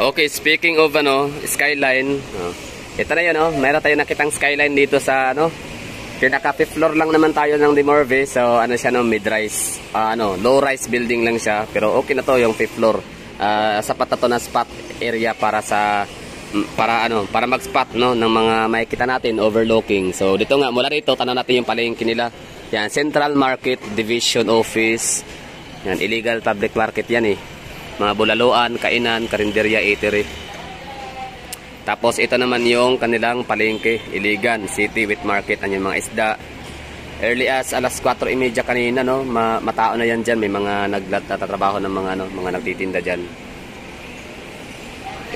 Okay, speaking of skyline, ito na 'yon, meron tayong nakitang skyline dito sa pinaka fifth floor lang naman tayo ng Dimorve. So siya mid-rise, low-rise building lang siya, pero okay na to yung fifth floor. Sapat na to na spot area para para mag-spot ng mga makikita natin overlooking. So dito nga, mula rito tanong natin yung palengke nila. Yan, Central Market Division Office. Yan, illegal public market yan mga bulaluan, kainan, karinderya, eatery. Tapos ito naman yung kanilang palengke, Iligan City Wheat Market. Ang yung mga isda. Early as alas 4:30 kanina, matao na yan dyan. May mga nagtatrabaho ng mga nagtitinda dyan.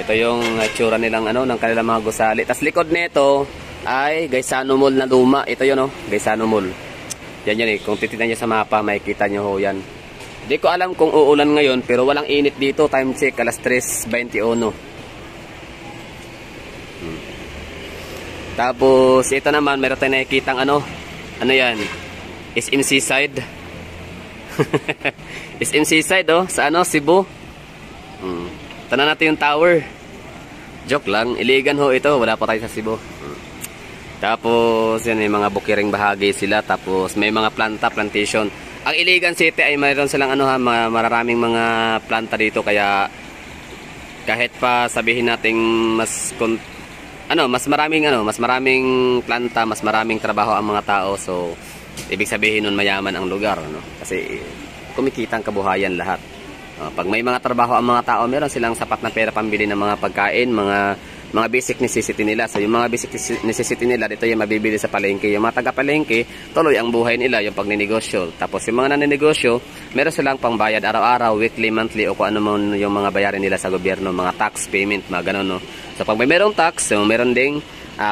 Ito yung tsura nilang ng kanilang mga gusali. Tas likod nito ay Gaisano Mall na luma. Ito yun Gaisano Mall. Yan kung titignan niyo sa mapa, makikita niyo yan. Di ko alam kung uulan ngayon, pero walang init dito. Time check, alas 3:21. Tapos ito naman, meron tayong nakikitang ano yan? SM Seaside. SM Seaside sa Cebu. Tanan natin yung tower. Joke lang, Iligan ito. Wala pa tayo sa Cebu. Tapos yan, may mga bukiring bahagi sila. Tapos may mga plantation. Ang Iligan City ay mayroon silang mararaming mga planta dito, kaya kahit pa sabihin nating mas maraming planta, mas maraming trabaho ang mga tao. So ibig sabihin nun mayaman ang lugar, kasi kumikita ang kabuhayan lahat. Pag may mga trabaho ang mga tao, meron silang sapat na pera pambili ng mga pagkain, mga basic necessity nila. So yung mga basic necessity nila, dito yung mabibili sa palengke. Yung mga taga-palengke, tuloy ang buhay nila, yung pagninegosyo. Tapos yung mga naninegosyo, meron silang pangbayad araw-araw, weekly, monthly, o kung ano man yung mga bayarin nila sa gobyerno, mga tax payment, mga ganun. So pag may merong tax, so meron ding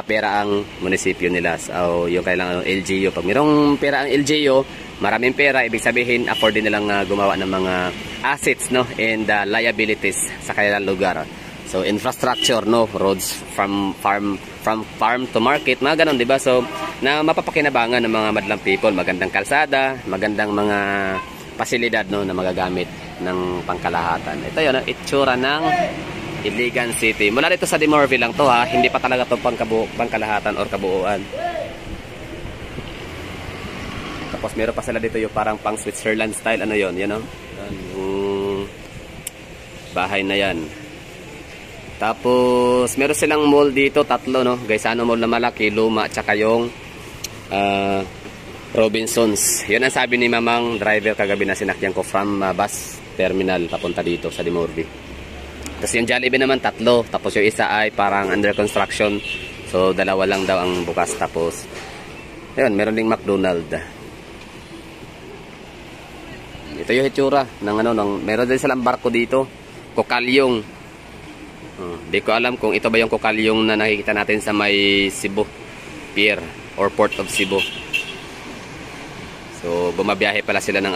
pera ang munisipyo nila. So yung kailangan LGU. Pag merong pera ang LGU, maraming pera, ibig sabihin afford din nilang gumawa ng mga assets and liabilities sa kanilang lugar. So infrastructure, roads from farm to market, mga ganun, 'di ba? So na mapapakinabangan ng mga madlang people, magandang kalsada, magandang mga pasilidad na magagamit ng pangkalahatan. Ito 'yon, itsura ng Iligan City. Mula dito sa Dimorve lang to hindi pa talaga to pangkalahatan or kabuuan. Tapos meron pa sila dito yung parang pang Switzerland style, yan yung bahay na yan. Tapos meron silang mall dito, tatlo, Gaisano Mall na malaki, luma, tsaka yung Robinsons. Yan ang sabi ni mamang driver kagabi na sinakyan ko from bus terminal papunta dito sa Dimorve. Tapos yung Jollibee naman tatlo, tapos yung isa ay parang under construction, so dalawa lang daw ang bukas. Tapos ayun, meron ding McDonald. Ito yung hitsura ng meron din silang barko dito, Kokalyong. Di ko alam kung ito ba yung Kokalyong na nakikita natin sa may Cebu Pier or Port of Cebu. So bumabiyahe pala sila ng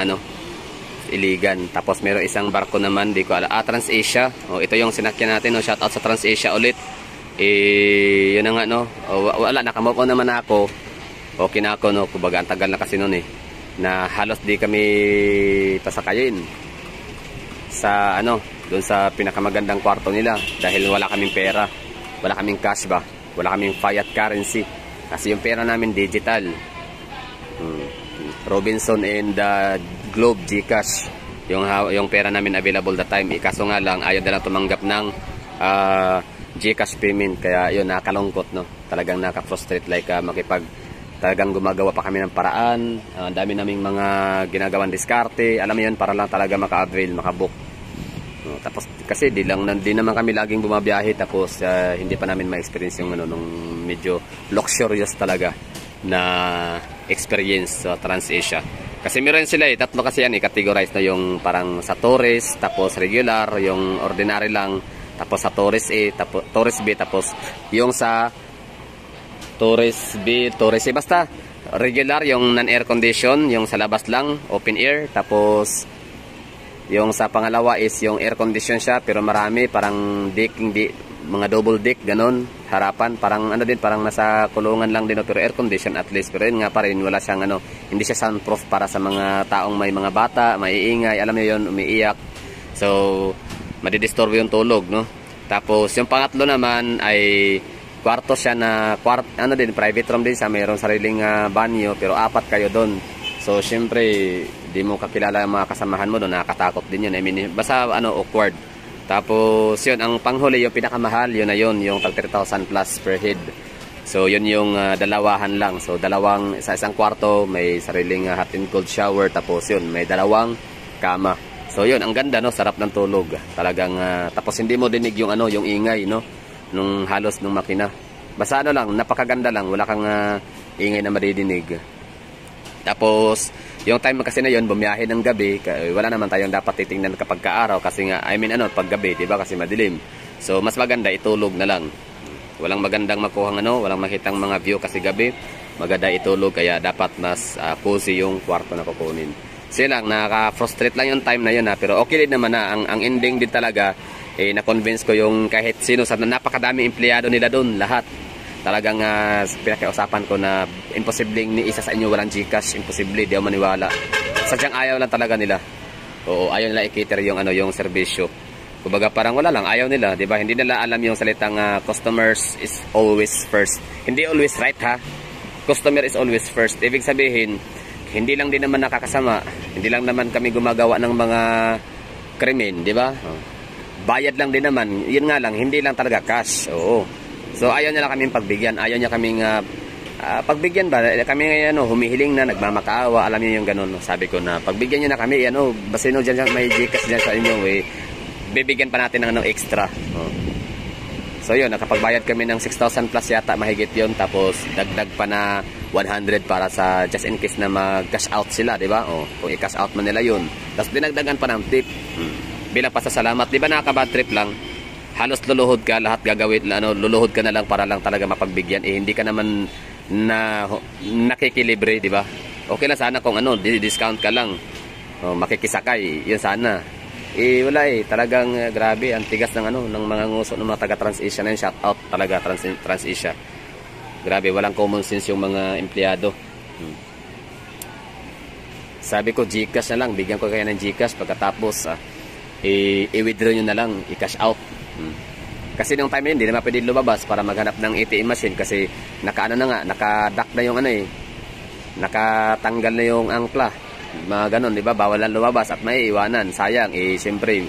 Iligan. Tapos meron isang barko naman, di ko alam, TransAsia. Ito yung sinakyan natin, shout out sa TransAsia ulit. Yun na nga, wala, nakamove on naman ako. Okay na ako, kumbaga ang tagal na kasi noon na halos di kami pasakayin sa doon sa pinakamagandang kwarto nila dahil wala kaming pera, wala kaming cash ba, wala kaming fiat currency kasi yung pera namin digital. Robinson and Globe GCash yung pera namin available that time. Kaso nga lang ayaw na lang tumanggap ng GCash payment, kaya yun, nakalungkot, talagang nakafrustrate, like talagang gumagawa pa kami ng paraan. Ang dami naming mga ginagawang diskarte, alam mo yun, para lang talaga maka-avail, makabook. Tapos kasi di naman kami laging bumabiyahe, tapos hindi pa namin ma-experience yung nung medyo luxurious talaga na experience sa TransAsia. Kasi meron sila tatlo kasi yan categorized na yung parang sa tourist, tapos regular, yung ordinary lang, tapos sa tourist A, tapos tourist B, tapos yung sa tourist B, tourist A, basta regular yung non-air condition, yung sa labas lang, open air. Tapos yung sa pangalawa is yung air condition siya pero marami, parang decking, mga double deck, ganun, harapan, parang din, parang nasa kulungan lang din, pero air condition at least. Pero yun nga pa rin, wala siyang hindi siya soundproof para sa mga taong may mga bata, maiingay, alam niyo yun, umiiyak. So madidisturbo yung tulog, Tapos yung pangatlo naman ay kwarto siya na ano din, private room din siya, mayroong sariling banyo, pero 4 kayo doon. So syempre, di mo kakilala ang mga kasamahan mo doon, nakakatakot din yun. I mean, basta awkward. Tapos yun, ang panghuli yung pinakamahal, yun na yun, yung 30,000 plus per head. So yun yung dalawahan lang. So sa isang kwarto may sariling hot and cold shower, tapos yun, may 2 kama. So yun, ang ganda, no, sarap ng tulog. Talagang tapos hindi mo dinig yung yung ingay, no, nung halos nung makina. Basta lang, napakaganda lang, wala kang ingay na maridinig. Tapos yung time kasi na yun, bumiyahe ng gabi, wala naman tayong dapat titingnan kapag kaaraw kasi nga, pag gabi, 'di ba? Kasi madilim. So mas maganda itulog na lang. Walang magandang makuhang walang makitang mga view kasi gabi. Maganda itulog, kaya dapat mas cozy yung kwarto na kukunin. Silang nakaka-frustrate lang yung time na yun, pero okay din naman na ang ending din talaga na-convince ko yung kahit sino sa napakadami empleyado nila doon, lahat. Talagang pinakiusapan ko na imposibleng ni isa sa inyo walang GCash, imposible, di ako maniwala. Sadyang ayaw lang talaga nila. Oo, ayaw nila i-cater yung serbisyo. Kumbaga parang wala lang, ayaw nila, 'di ba? Hindi nila alam yung salitang customers is always first. Hindi always right, ha. Customer is always first. Ibig sabihin, hindi lang din naman nakakasama, hindi lang naman kami gumagawa ng mga krimen, di ba? Bayad lang din naman, yun nga lang, hindi lang talaga cash. Oo. So ayaw niya lang kaming pagbigyan, ayaw niya kaming pagbigyan ba? Kami ngayon humihiling na, nagmamakaawa, alam niyo yung ganun. Sabi ko na pagbigyan niyo na kami, basino diyan may GCash diyan sa inyo, bibigyan pa natin ng extra. So yun, nakapagbayad kami ng 6,000 plus yata, mahigit yun. Tapos dagdag pa na 100 para sa just in case na mag-cash out sila, di ba? Kung i-cash out man nila yun. Tapos dinagdagan pa ng tip. Bilang pasasalamat, di ba nakaka-bad trip lang? Halos luluhod ka, lahat gagawin, luluhod ka na lang para lang talaga mapagbigyan. Hindi ka naman nakikilibre, di ba? Okay lang sana kung discount ka lang. Makikisakay, yun sana. Wala talagang grabe, ang tigas ng ng mga nguso ng mga taga Trans-Asia na yun. Shout out talaga Trans-Asia. Grabe, walang common sense yung mga empleyado. Sabi ko GCash na lang, bigyan ko kaya ng GCash, pagkatapos i-withdraw nyo na lang, i-cash out. Kasi nung time yun, hindi naman pwede lumabas para maghanap ng ATM machine kasi naka-duck na yung nakatanggal na yung angkla. Mga ganun, di ba? Bawal lang lumabas at may iwanan. Sayang, siyempre,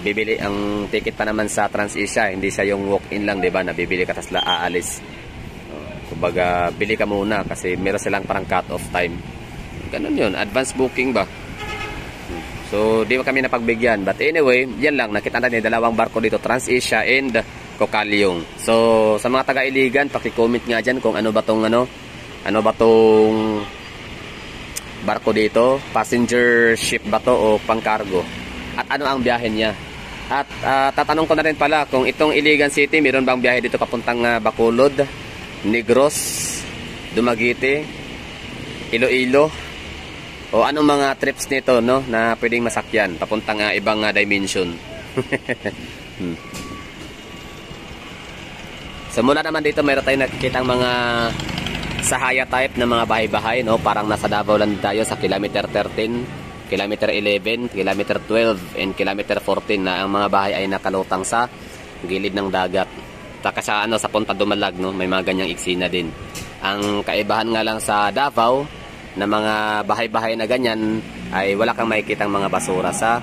bibili ang ticket pa naman sa Trans-Asia. Hindi siya yung walk-in lang, di ba? Nabibili ka tapos aalis. Kumbaga, bili ka muna kasi meron silang parang cut-off time. Ganun yun, advance booking ba? So, di ba kami napagbigyan. But anyway, yan lang. Nakita natin 2 barko dito, Trans-Asia and Kokalyong. So, sa mga taga-Iligan, paki-comment nga dyan kung ano ba tong barko dito, passenger ship ba to o pang-cargo, at ano ang biyahe niya. At tatanong ko na rin pala kung itong Iligan City, meron bang biyahe dito papuntang Bacolod, Negros, Dumaguete, Iloilo, o anong mga trips nito na pwedeng masakyan papuntang ibang dimension. So muna naman dito meron tayong nakikitang mga sahaya type na mga bahay-bahay, parang nasa Davao lang tayo sa kilometer 13, kilometer 11, kilometer 12, and kilometer 14 na ang mga bahay ay nakalutang sa gilid ng dagat. Taka sa sa Punta Dumalag, may mga ganyang eksena din. Ang kaibahan nga lang sa Davao na mga bahay-bahay na ganyan ay wala kang makikitang mga basura sa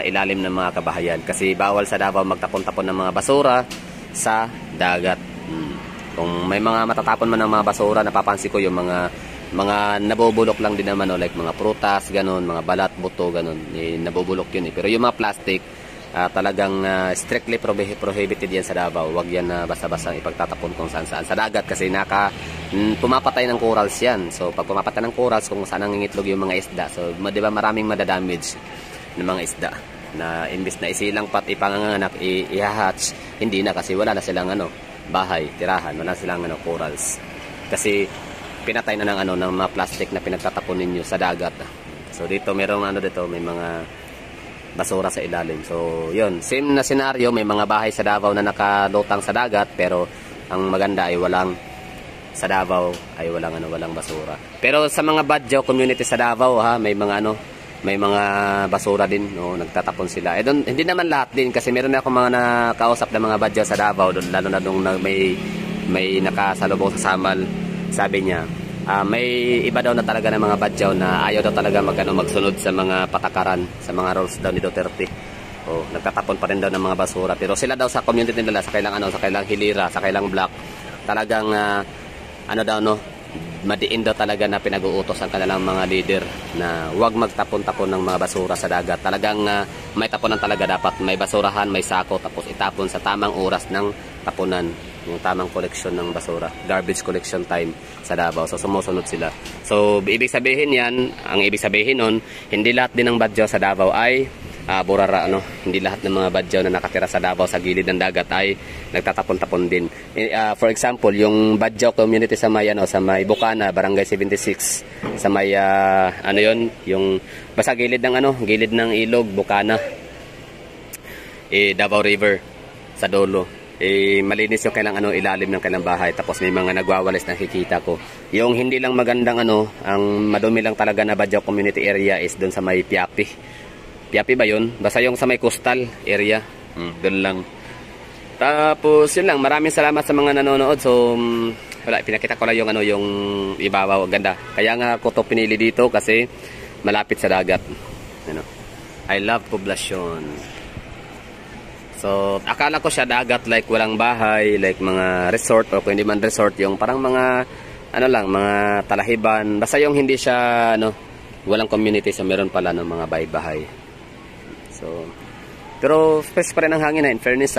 ilalim ng mga kabahayan kasi bawal sa Davao magtapon-tapon ng mga basura sa dagat. Kung may mga matatapon man ng mga basura, napapansin ko yung mga nabubulok lang din naman, like mga prutas, ganun, mga balat, buto, ganun, nabubulok yun. Pero yung mga plastic, talagang strictly prohibited yan sa Davao. Huwag yan basta-basta ipagtatapon kung saan-saan. Sa dagat kasi pumapatay ng corals yan. So pag pumapatay ng corals, kung saan nangingitlog yung mga isda. So di ba maraming madadamage ng mga isda na imbis na isilang pat ipanganganak, i-hatch, hindi na kasi wala na silang bahay, tirahan, wala silang corals. Kasi pinatay na ng mga plastic na pinagtatapon ninyo sa dagat. So dito merong dito, may mga basura sa ilalim. So yun, same na senaryo, may mga bahay sa Davao na nakalutang sa dagat, pero ang maganda ay sa Davao ay walang basura. Pero sa mga Badjao community sa Davao, may mga may mga basura din, no, nagtatapon sila. Hindi naman lahat din kasi meron na ako mga nakausap na mga badyaw sa Davao, lalo na nung may nakasalubong sa Samal. Sabi niya, may iba daw na talaga ng mga badyaw na ayaw daw talaga magsunod sa mga patakaran, sa mga rules daw ni Duterte. Nagtatapon pa rin daw ng mga basura. Pero sila daw sa community nila, sa kailang hilira, sa kailang block, talagang madiin daw talaga na pinag-uutos ang kanilang mga leader na huwag magtapon-tapon ng mga basura sa dagat. Talagang may tapunan talaga, dapat may basurahan, may sako, tapos itapon sa tamang oras ng tapunan, yung tamang collection ng basura, garbage collection time sa Davao. So sumusunod sila. So ibig sabihin ang ibig sabihin nun, hindi lahat din ng badyaw sa Davao ay burara, hindi lahat ng mga badyaw na nakatira sa Davao sa gilid ng dagat ay nagtatapon-tapon din. For example, yung badyaw community sa may Bukana, Barangay 76, sa may yung basta gilid ng ilog Bukana, Davao River sa dulo. Malinis yung kailang ilalim ng kailang bahay, tapos may mga nagwawalis na nakikita ko. Yung hindi lang magandang ang madumi lang talaga na badyaw community area is doon sa may Piapi ba yun? Basta yung sa may coastal area. Doon lang. Tapos yun lang. Maraming salamat sa mga nanonood. So wala, pinakita ko lang yung ibabaw. Ganda. Kaya nga ako to pinili dito kasi malapit sa dagat. I love poblasyon. So akala ko siya dagat, like walang bahay, like mga resort, o kung hindi man resort, yung parang mga mga talahiban. Basta yung hindi siya walang community, so meron pala ng mga bahay-bahay. So, pero fresh pa rin ang hangin in fairness